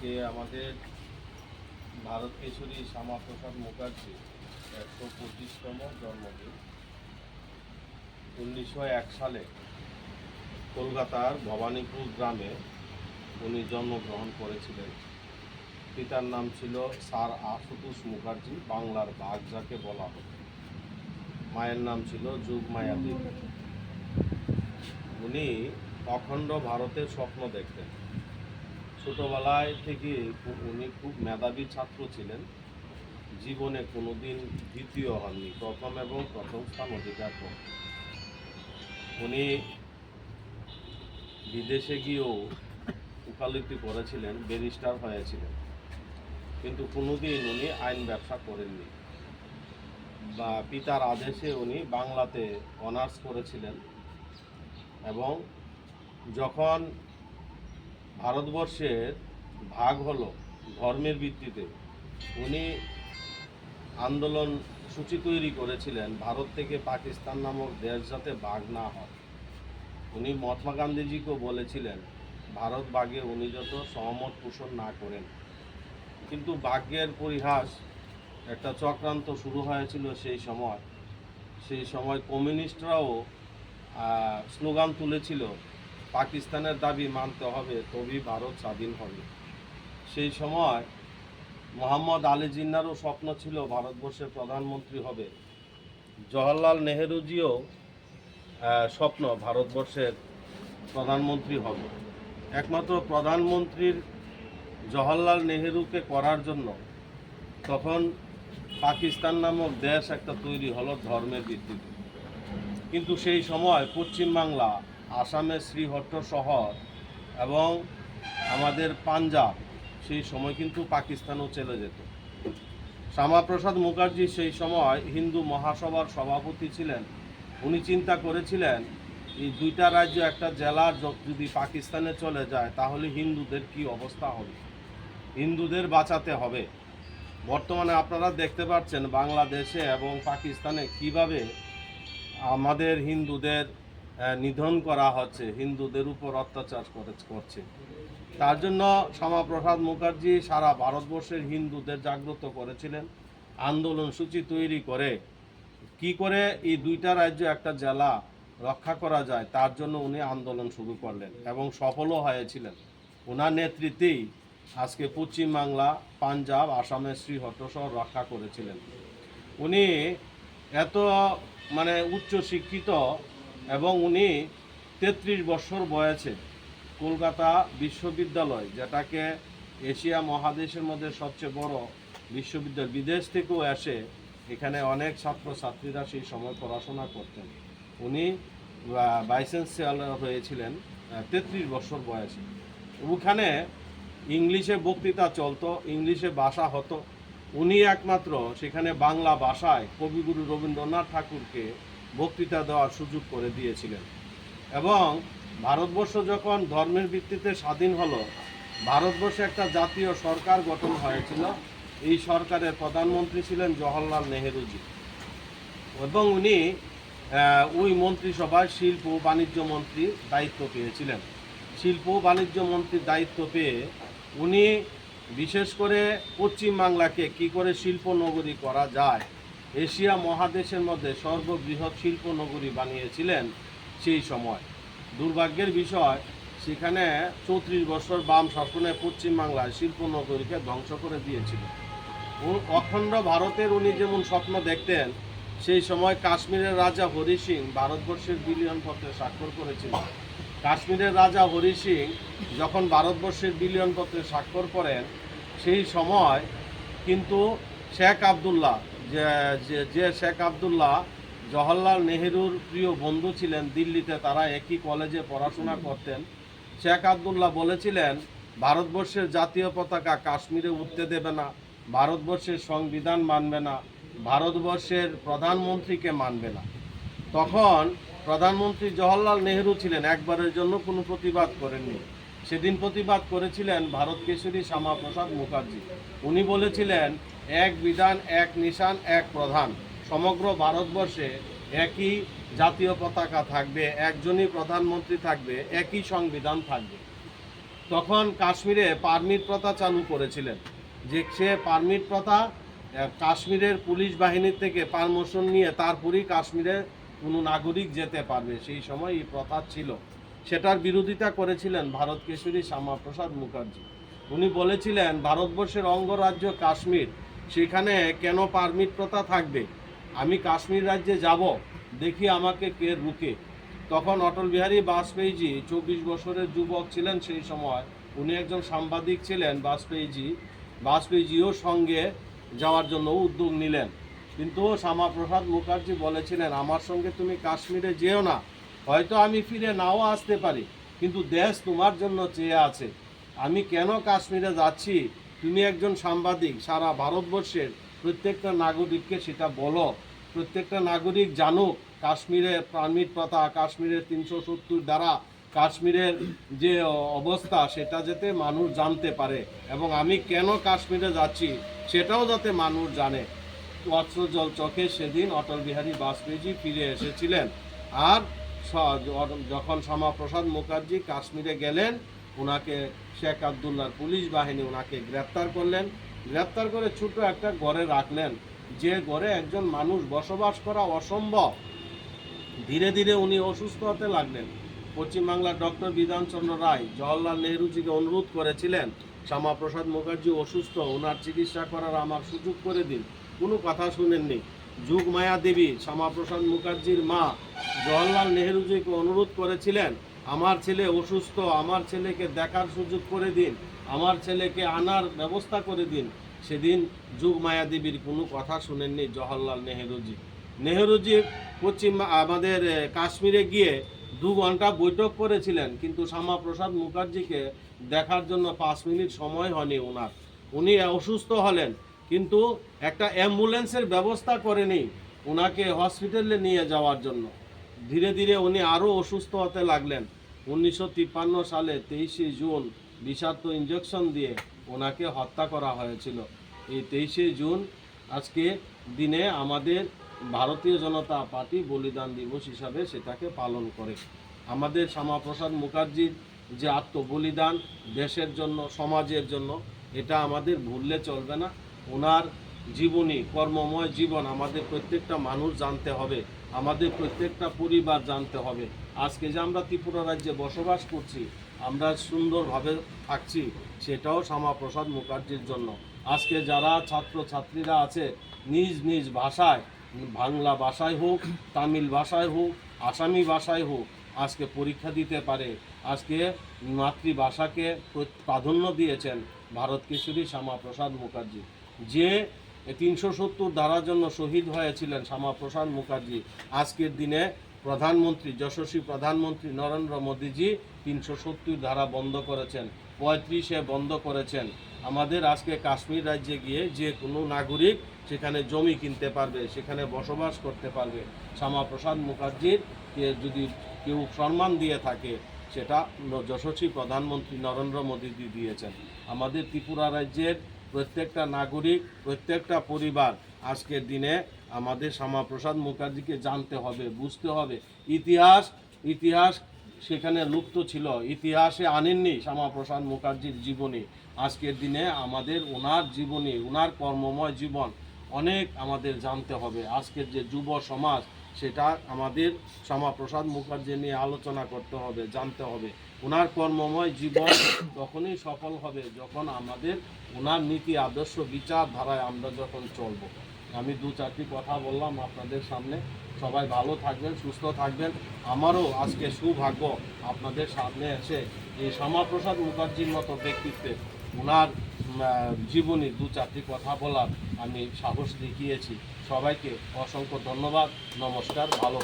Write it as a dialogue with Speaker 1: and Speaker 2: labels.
Speaker 1: আজকে আমাদের ভারত কেশরী শ্যামাপ্রসাদ মুখার্জি ১২৫তম জন্মদিন। ১৯০১ সালে কলকাতার ভবানীপুর গ্রামে উনি জন্মগ্রহণ করেছিলেন। পিতার নাম ছিল স্যার আশুতোষ মুখার্জি, বাংলার বাঘ যাকে বলা হতো। মায়ের নাম ছিল যোগমায়া দেবী। উনি অখণ্ড ভারতের স্বপ্ন দেখতেন। ছোটবেলায় থেকে উনি খুব মেধাবী ছাত্র ছিলেন। জীবনে কোনোদিন দ্বিতীয় হননি, প্রথম এবং প্রথম স্থান অধিকার করেন। উনি বিদেশে গিয়েও উকালতি করেছিলেন, ব্যারিস্টার হয়েছিলেন, কিন্তু কোনোদিন উনি আইন ব্যবসা করেননি। বা পিতার আদেশে উনি বাংলাতে অনার্স করেছিলেন এবং যখন ভারতবর্ষের ভাগ হলো ধর্মের ভিত্তিতে, উনি আন্দোলন সূচি তৈরি করেছিলেন ভারত থেকে পাকিস্তান নামক দেশ যাতে ভাগ না হয়। উনি মহাত্মা গান্ধীজিকেও বলেছিলেন ভারত ভাগে উনি যত সহমত পোষণ না করেন। কিন্তু ভাগ্যের পরিহাস, একটা চক্রান্ত শুরু হয়েছিল সেই সময় কমিউনিস্টরাও স্লোগান তুলেছিল পাকিস্তানের দাবি মানতে হবে, তবেই ভারত স্বাধীন হবে। সেই সময় মোহাম্মদ আলী জিন্নারও স্বপ্ন ছিল ভারতবর্ষের প্রধানমন্ত্রী হবে। জওহরলাল নেহেরুজিও স্বপ্ন ভারতবর্ষের প্রধানমন্ত্রী হবে। একমাত্র প্রধানমন্ত্রীর জওহরলাল নেহেরুকে করার জন্য তখন পাকিস্তান নামক দেশ একটা তৈরি হলো ধর্মের ভিত্তিতে। কিন্তু সেই সময় পশ্চিমবাংলা, আসামের শ্রীহট্ট শহর এবং আমাদের পাঞ্জাব সেই সময় কিন্তু পাকিস্তানও চলে যেত। শ্যামাপ্রসাদ মুখার্জি সেই সময় হিন্দু মহাসভার সভাপতি ছিলেন। উনি চিন্তা করেছিলেন এই দুইটা রাজ্য একটা জেলা যদি পাকিস্তানে চলে যায় তাহলে হিন্দুদের কি অবস্থা হবে, হিন্দুদের বাঁচাতে হবে। বর্তমানে আপনারা দেখতে পাচ্ছেন বাংলাদেশে এবং পাকিস্তানে কিভাবে আমাদের হিন্দুদের নিধন করা হচ্ছে, হিন্দুদের উপর অত্যাচার করছে। তার জন্য শ্যামাপ্রসাদ মুখার্জি সারা ভারতবর্ষের হিন্দুদের জাগ্রত করেছিলেন। আন্দোলন সূচি তৈরি করে কি করে এই দুইটা রাজ্য একটা জেলা রক্ষা করা যায় তার জন্য উনি আন্দোলন শুরু করলেন এবং সফলও হয়েছিলেন। ওনার নেতৃত্বেই আজকে পশ্চিমবাংলা, পাঞ্জাব, আসামের শ্রীহট্ট শহর রক্ষা করেছিলেন। উনি এত উচ্চ শিক্ষিত এবং উনি ৩৩ বছর বয়সে কলকাতা বিশ্ববিদ্যালয়, যেটাকে এশিয়া মহাদেশের মধ্যে সবচেয়ে বড় বিশ্ববিদ্যালয়, বিদেশ থেকেও এসে এখানে অনেক ছাত্রছাত্রীরা সেই সময় পড়াশোনা করতেন। উনি ভাইস চ্যান্সেলর হয়েছিলেন ৩৩ বছর বয়সে। ওখানে ইংলিশে বক্তৃতা চলতো, ইংলিশে ভাষা হতো। উনি একমাত্র সেখানে বাংলা ভাষায় কবিগুরু রবীন্দ্রনাথ ঠাকুরকে বক্তৃতা দেওয়ার সুযোগ করে দিয়েছিলেন। এবং ভারতবর্ষ যখন ধর্মের ভিত্তিতে স্বাধীন হলো, ভারতবর্ষে একটা জাতীয় সরকার গঠন হয়েছিল। এই সরকারের প্রধানমন্ত্রী ছিলেন জওহরলাল নেহেরুজি এবং উনি ওই মন্ত্রিসভায় শিল্প ও বাণিজ্য মন্ত্রীর দায়িত্ব পেয়েছিলেন। শিল্প ও বাণিজ্য মন্ত্রীর দায়িত্ব পেয়ে উনি বিশেষ করে পশ্চিমবাংলাকে কি করে শিল্প নগরী করা যায়, এশিয়া মহাদেশের মধ্যে সর্ববৃহৎ শিল্প নগরী বানিয়েছিলেন। সেই সময় দুর্ভাগ্যের বিষয়, সেখানে ৩৪ বছর বাম শাসনে পশ্চিমবাংলায় শিল্প নগরীকে ধ্বংস করে দিয়েছিল। অখণ্ড ভারতের উনি যেমন স্বপ্ন দেখতেন, সেই সময় কাশ্মীরের রাজা হরি সিং ভারতবর্ষের বিলিয়ন পত্রে স্বাক্ষর করেছিলেন। কাশ্মীরের রাজা হরি সিং যখন ভারতবর্ষের বিলিয়ন পত্রে স্বাক্ষর করেন, সেই সময় কিন্তু শেখ আবদুল্লাহ, যে শেখ আবদুল্লাহ জওহরলাল নেহেরুর প্রিয় বন্ধু ছিলেন, দিল্লিতে তারা একই কলেজে পড়াশোনা করতেন। শেখ আবদুল্লাহ বলেছিলেন ভারতবর্ষের জাতীয় পতাকা কাশ্মীরে উঠতে দেবে না, ভারতবর্ষের সংবিধান মানবে না, ভারতবর্ষের প্রধানমন্ত্রীকে মানবে না। তখন প্রধানমন্ত্রী জওহরলাল নেহেরু ছিলেন, একবারের জন্য কোনো প্রতিবাদ করেননি। সেদিন প্রতিবাদ করেছিলেন ভারত কেশরী শ্যামাপ্রসাদ মুখার্জি। উনি বলেছিলেন এক বিধান, এক নিশান, এক প্রধান। সমগ্র ভারতবর্ষে একই জাতীয় পতাকা থাকবে, একজনই প্রধানমন্ত্রী থাকবে, একই সংবিধান থাকবে। তখন কাশ্মীরে পারমিট প্রথা চালু করেছিলেন, যে সে পারমিট প্রথা কাশ্মীরের পুলিশ বাহিনীর থেকে পারমিশন নিয়ে তারপরেই কাশ্মীরে কোনো নাগরিক যেতে পারবে, সেই সময় এই প্রথা ছিল। সেটার বিরোধিতা করেছিলেন ভারত কেশরী শ্যামাপ্রসাদ মুখার্জি। উনি বলেছিলেন ভারতবর্ষের অঙ্গরাজ্য কাশ্মীর, সেখানে কেন পারমিট প্রথা থাকবে, আমি কাশ্মীর রাজ্যে যাব, দেখি আমাকে কে রুকে। তখন অটল বিহারী বাজপেয়ীজি 24 বছরের যুবক ছিলেন সেই সময়, উনি একজন সাংবাদিক ছিলেন। বাজপেয়ীজিও সঙ্গে যাওয়ার জন্য উদ্যোগ নিলেন, কিন্তু শ্যামাপ্রসাদ মুখার্জি বলেছিলেন আমার সঙ্গে তুমি কাশ্মীরে যেও না, হয়তো আমি ফিরে নাও আসতে পারি, কিন্তু দেশ তোমার জন্য চেয়ে আছে। আমি কেন কাশ্মীরে যাচ্ছি, তুমি একজন সাংবাদিক, সারা ভারতবর্ষের প্রত্যেকটা নাগরিককে সেটা বলো, প্রত্যেকটা নাগরিক জানুক কাশ্মীরে পারমিট প্রথা, কাশ্মীরের 370 ধারা, কাশ্মীরের যে অবস্থা সেটা যাতে মানুষ জানতে পারে, এবং আমি কেন কাশ্মীরে যাচ্ছি সেটাও যাতে মানুষ জানে। অশ্রুজল চোখে সেদিন অটল বিহারী বাজপেয়ীজি ফিরে এসেছিলেন। আর যখন শ্যামাপ্রসাদ মুখার্জি কাশ্মীরে গেলেন, ওনাকে শেখ আবদুল্লাহর পুলিশ বাহিনী ওনাকে গ্রেপ্তার করলেন। গ্রেপ্তার করে ছোট একটা ঘরে রাখলেন, যে ঘরে একজন মানুষ বসবাস করা অসম্ভব। ধীরে ধীরে উনি অসুস্থ হতে লাগলেন। পশ্চিমবাংলার ডক্টর বিধানচন্দ্র রায় জওহরলাল নেহরুজিকে অনুরোধ করেছিলেন, শ্যামাপ্রসাদ মুখার্জি অসুস্থ, ওনার চিকিৎসা করার আমার সুযোগ করে দিন। কোনো কথা শুনেননি। যুগমায়া দেবী শ্যামাপ্রসাদ মুখার্জির মা জওহরলাল নেহরুজিকে অনুরোধ করেছিলেন, আমার ছেলে অসুস্থ, আমার ছেলেকে দেখার সুযোগ করে দিন, আমার ছেলেকে আনার ব্যবস্থা করে দিন। সেদিন যুগমায়া দেবীর কোনো কথা শুনেননি জওহরলাল নেহরুজি আমাদের কাশ্মীরে গিয়ে 2 ঘন্টা বৈঠক করেছিলেন, কিন্তু শ্যামাপ্রসাদ মুখার্জিকে দেখার জন্য 5 মিনিট সময় হয়নি ওনার। উনি অসুস্থ হলেন, কিন্তু একটা অ্যাম্বুলেন্সের ব্যবস্থা করেনি ওনাকে হসপিটালে নিয়ে যাওয়ার জন্য। ধীরে ধীরে উনি আরও অসুস্থ হতে লাগলেন। 1953 সালে 23শে জুন বিষাক্ত ইঞ্জেকশন দিয়ে ওনাকে হত্যা করা হয়েছিল। এই 23শে জুন আজকে দিনে আমাদের ভারতীয় জনতা পার্টি বলিদান দিবস হিসাবে সেটাকে পালন করে। আমাদের শ্যামাপ্রসাদ মুখার্জির যে আত্মবলিদান দেশের জন্য, সমাজের জন্য, এটা আমাদের ভুললে চলবে না। ওনার জীবনী, কর্মময় জীবন আমাদের প্রত্যেকটা মানুষ জানতে হবে, আমাদের প্রত্যেকটা পরিবার জানতে হবে। আজকে যে আমরা ত্রিপুরা রাজ্যে বসবাস করছি, আমরা সুন্দরভাবে থাকছি, সেটাও শ্যামাপ্রসাদ মুখার্জির জন্য। আজকে যারা ছাত্রছাত্রীরা আছে নিজ নিজ ভাষায়, বাংলা ভাষায় হোক, তামিল ভাষায় হোক, আসামি ভাষায় হোক, আজকে পরীক্ষা দিতে পারে। আজকে মাতৃভাষাকে প্রাধান্য দিয়েছেন ভারত কেশরী শ্যামাপ্রসাদ মুখার্জি, যে 370 ধারার জন্য শহীদ হয়েছিলেন শ্যামাপ্রসাদ মুখার্জি। আজকের দিনে প্রধানমন্ত্রী, যশস্বী প্রধানমন্ত্রী নরেন্দ্র মোদীজি 370 ধারা বন্ধ করেছেন, 35-এ বন্ধ করেছেন। আমাদের আজকে কাশ্মীর রাজ্যে গিয়ে যে কোনো নাগরিক সেখানে জমি কিনতে পারবে, সেখানে বসবাস করতে পারবে। শ্যামাপ্রসাদ মুখার্জির যদি কেউ সম্মান দিয়ে থাকে, সেটা যশস্বী প্রধানমন্ত্রী নরেন্দ্র মোদীজি দিয়েছেন। আমাদের ত্রিপুরা রাজ্যের প্রত্যেকটা নাগরিক, প্রত্যেকটা পরিবার আজকের দিনে আমাদের শ্যামাপ্রসাদ মুখার্জিকে জানতে হবে, বুঝতে হবে। ইতিহাস সেখানে লুপ্ত ছিল, ইতিহাসে আনেননি শ্যামাপ্রসাদ মুখার্জির জীবনী। আজকের দিনে আমাদের ওনার জীবনী, ওনার কর্মময় জীবন অনেক আমাদের জানতে হবে। আজকের যে যুব সমাজ, সেটা আমাদের শ্যামাপ্রসাদ মুখার্জি নিয়ে আলোচনা করতে হবে, জানতে হবে। ওনার কর্মময় জীবন তখনই সফল হবে যখন আমাদের ওনার নীতি, আদর্শ, বিচারধারায় আমরা যখন চলব। আমি 2-4টি কথা বললাম আপনাদের সামনে। সবাই ভালো থাকবেন, সুস্থ থাকবেন। আমারও আজকে সৌভাগ্য আপনাদের সামনে এসে এই শ্যামাপ্রসাদ মুখার্জির মতো ব্যক্তিত্বের ওনার জীবনী 2-4টি কথা বলার আমি সাহস দেখিয়েছি। সবাইকে অসংখ্য ধন্যবাদ। নমস্কার, ভালো।